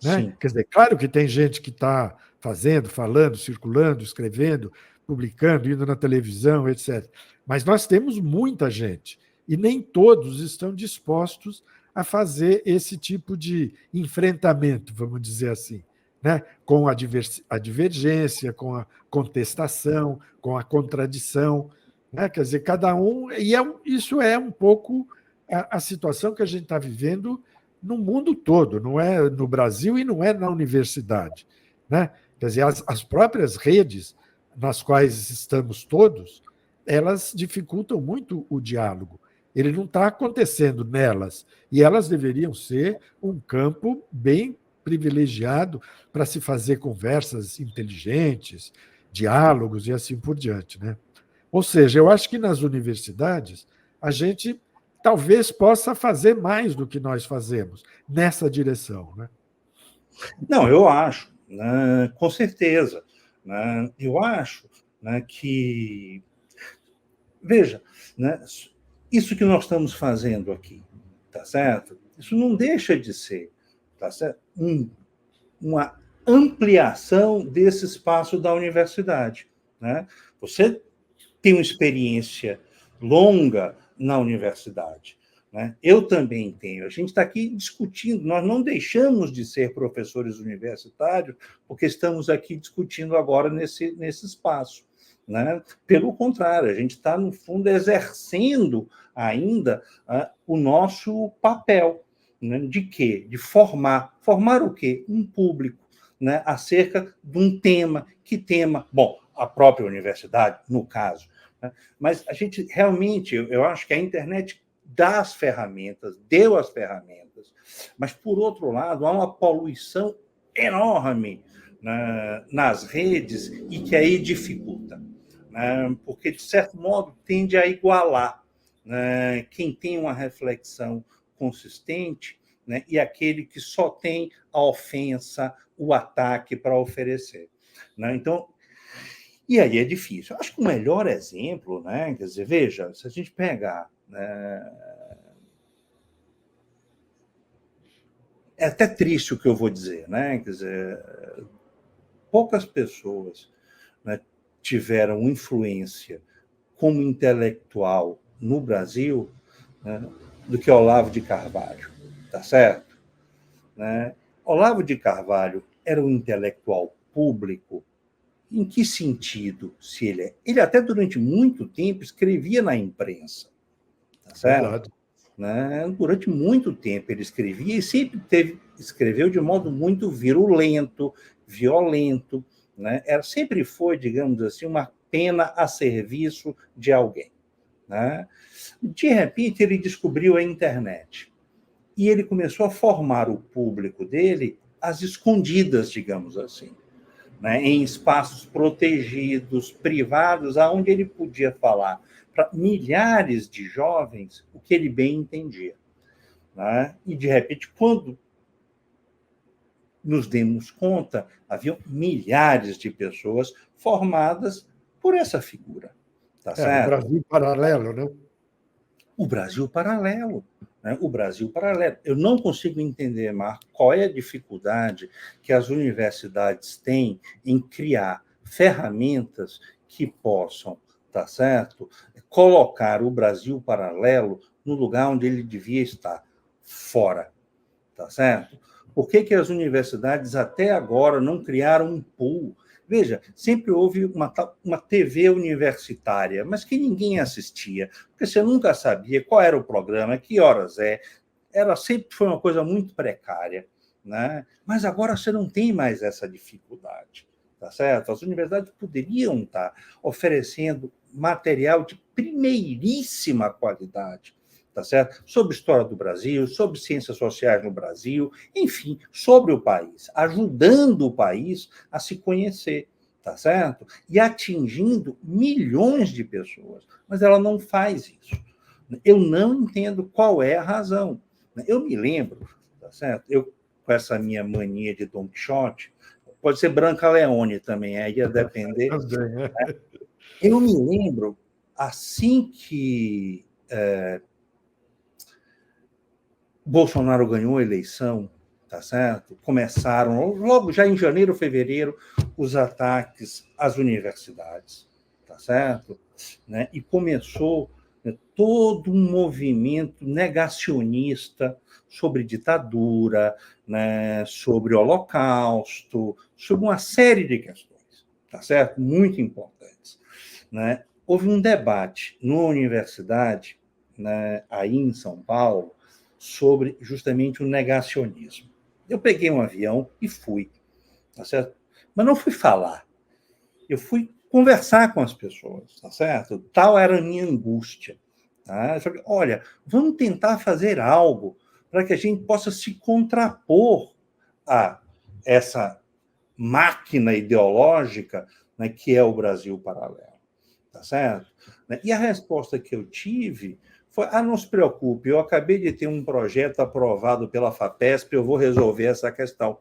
S1: né? Quer dizer, claro que tem gente que está fazendo, falando, circulando, escrevendo, publicando, indo na televisão, etc. Mas nós temos muita gente e nem todos estão dispostos a fazer esse tipo de enfrentamento, vamos dizer assim, né? Com a divergência, com a contestação, com a contradição, né? Quer dizer, cada um. Isso é um pouco a situação que a gente está vivendo no mundo todo, não é no Brasil e não é na universidade, né? Quer dizer, as próprias redes nas quais estamos todos, elas dificultam muito o diálogo. Ele não está acontecendo nelas, e elas deveriam ser um campo bem privilegiado para se fazer conversas inteligentes, diálogos e assim por diante, né? Ou seja, eu acho que nas universidades a gente talvez possa fazer mais do que nós fazemos nessa direção, né?
S2: Não, eu acho, né, com certeza. Né, eu acho, né, que... Veja, né, isso que nós estamos fazendo aqui, tá certo? Isso não deixa de ser, tá certo? Uma ampliação desse espaço da universidade, né? Você tem uma experiência longa na universidade, né? Eu também tenho. A gente está aqui discutindo, nós não deixamos de ser professores universitários porque estamos aqui discutindo agora nesse espaço. Né? Pelo contrário, a gente está, no fundo, exercendo ainda o nosso papel. Né? De quê? De formar. Formar o quê? Um público, né? Acerca de um tema. Que tema? Bom, a própria universidade, no caso. Né? Mas a gente realmente, eu acho que a internet dá as ferramentas, deu as ferramentas, mas, por outro lado, há uma poluição enorme nas redes e que aí dificulta. Né? Porque, de certo modo, tende a igualar, né, quem tem uma reflexão consistente, né, e aquele que só tem a ofensa, o ataque para oferecer. Né? Então, e aí é difícil. Eu acho que o melhor exemplo, né, quer dizer, veja, se a gente pegar... é até triste o que eu vou dizer, né? Quer dizer, poucas pessoas, né, tiveram influência como intelectual no Brasil, né, do que Olavo de Carvalho, tá certo? Né? Olavo de Carvalho era um intelectual público. Em que sentido? Se ele até durante muito tempo escrevia na imprensa, tá certo?
S1: Verdade.
S2: Né? Durante muito tempo ele escrevia e sempre escreveu de modo muito virulento, violento, né? Sempre foi, digamos assim, uma pena a serviço de alguém. Né? De repente, ele descobriu a internet e ele começou a formar o público dele às escondidas, digamos assim, né? Em espaços protegidos, privados, aonde ele podia falar para milhares de jovens o que ele bem entendia. Né? E, de repente, quando nos demos conta, havia milhares de pessoas formadas por essa figura. Tá
S1: O
S2: certo?
S1: Brasil paralelo, né?
S2: O Brasil paralelo. Né? O Brasil paralelo. Eu não consigo entender, Marco, qual é a dificuldade que as universidades têm em criar ferramentas que possam, tá certo, colocar o Brasil paralelo no lugar onde ele devia estar, fora. Tá certo? Por que as universidades até agora não criaram um pool? Veja, sempre houve uma TV universitária, mas que ninguém assistia, porque você nunca sabia qual era o programa, que horas é. Sempre foi uma coisa muito precária. Né? Mas agora você não tem mais essa dificuldade. Tá certo? As universidades poderiam estar oferecendo material de primeiríssima qualidade, tá certo? Sobre história do Brasil, sobre ciências sociais no Brasil, enfim, sobre o país, ajudando o país a se conhecer, tá certo? E atingindo milhões de pessoas. Mas ela não faz isso. Eu não entendo qual é a razão. Eu me lembro, tá certo? Eu, com essa minha mania de Don Quixote, pode ser Branca Leone também, aí ia depender.
S1: Também, né?
S2: Eu me lembro, assim que Bolsonaro ganhou a eleição, tá certo? Começaram, logo já em janeiro, fevereiro, os ataques às universidades, tá certo? Né? E começou, né, todo um movimento negacionista sobre ditadura, né, sobre Holocausto, sobre uma série de questões, tá certo? Muito importantes. Né? Houve um debate numa universidade, né, aí em São Paulo, sobre justamente o negacionismo. Eu peguei um avião e fui, tá certo? Mas não fui falar. Eu fui conversar com as pessoas, tá certo? Tal era a minha angústia. Tá? Eu falei, olha, vamos tentar fazer algo para que a gente possa se contrapor a essa máquina ideológica, né, que é o Brasil paralelo. Tá certo? E a resposta que eu tive foi: ah, não se preocupe, eu acabei de ter um projeto aprovado pela FAPESP, eu vou resolver essa questão.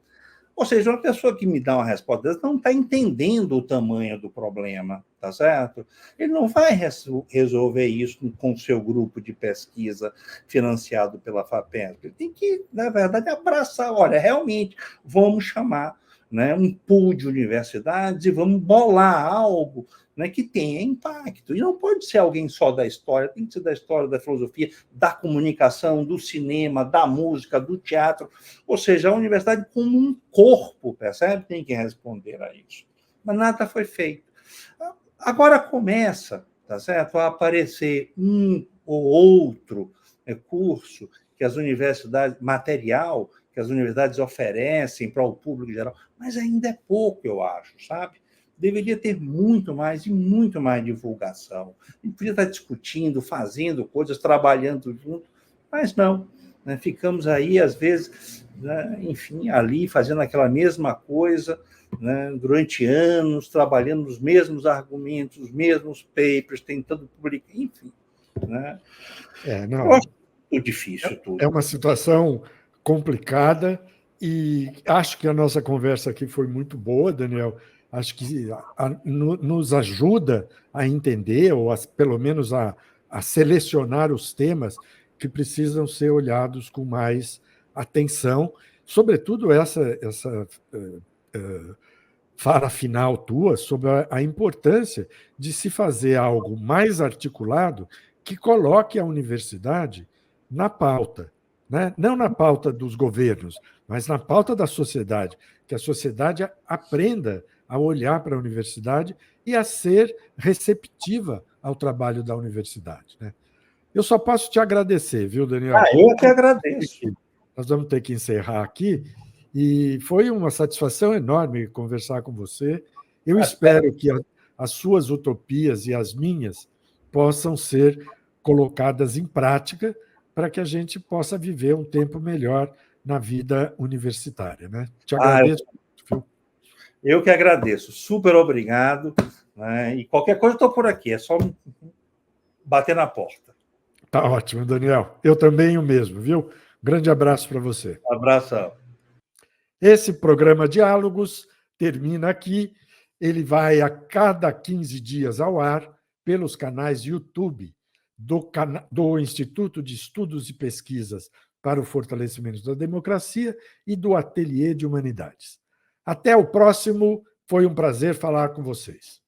S2: Ou seja, uma pessoa que me dá uma resposta dessa não está entendendo o tamanho do problema, tá certo? Ele não vai resolver isso com o seu grupo de pesquisa financiado pela FAPESP. Ele tem que, na verdade, abraçar. Olha, realmente, vamos chamar, né, um pool de universidades e vamos bolar algo, né, que tenha impacto. E não pode ser alguém só da história, tem que ser da história, da filosofia, da comunicação, do cinema, da música, do teatro. Ou seja, a universidade como um corpo, percebe? Tem que responder a isso. Mas nada foi feito. Agora começa, tá certo, a aparecer um ou outro curso que as universidades, material que as universidades oferecem para o público geral, mas ainda é pouco, eu acho, sabe? Deveria ter muito mais e muito mais divulgação. A gente podia estar discutindo, fazendo coisas, trabalhando junto, mas não. Né? Ficamos aí, às vezes, né, enfim, ali fazendo aquela mesma coisa, né, durante anos, trabalhando os mesmos argumentos, os mesmos papers, tentando publicar, enfim. Né?
S1: Não.
S2: Eu acho muito difícil tudo.
S1: É uma situação complicada e acho que a nossa conversa aqui foi muito boa, Daniel. Acho que nos ajuda a entender, ou pelo menos a selecionar os temas que precisam ser olhados com mais atenção, sobretudo essa fala final tua sobre a importância de se fazer algo mais articulado que coloque a universidade na pauta, né? Não na pauta dos governos, mas na pauta da sociedade, que a sociedade aprenda a olhar para a universidade e a ser receptiva ao trabalho da universidade, né? Eu só posso te agradecer, viu, Daniel?
S2: Eu que agradeço.
S1: Nós vamos ter que encerrar aqui. E foi uma satisfação enorme conversar com você. Eu espero que as suas utopias e as minhas possam ser colocadas em prática para que a gente possa viver um tempo melhor na vida universitária, né? Te agradeço.
S2: Eu que agradeço. Super obrigado. Né? E qualquer coisa, estou por aqui. É só bater na porta.
S1: Tá ótimo, Daniel. Eu também o mesmo, viu? Grande abraço para você.
S2: Abração.
S1: Esse programa Diálogos termina aqui. Ele vai a cada 15 dias ao ar pelos canais YouTube do Instituto de Estudos e Pesquisas para o Fortalecimento da Democracia e do Ateliê de Humanidades. Até o próximo. Foi um prazer falar com vocês.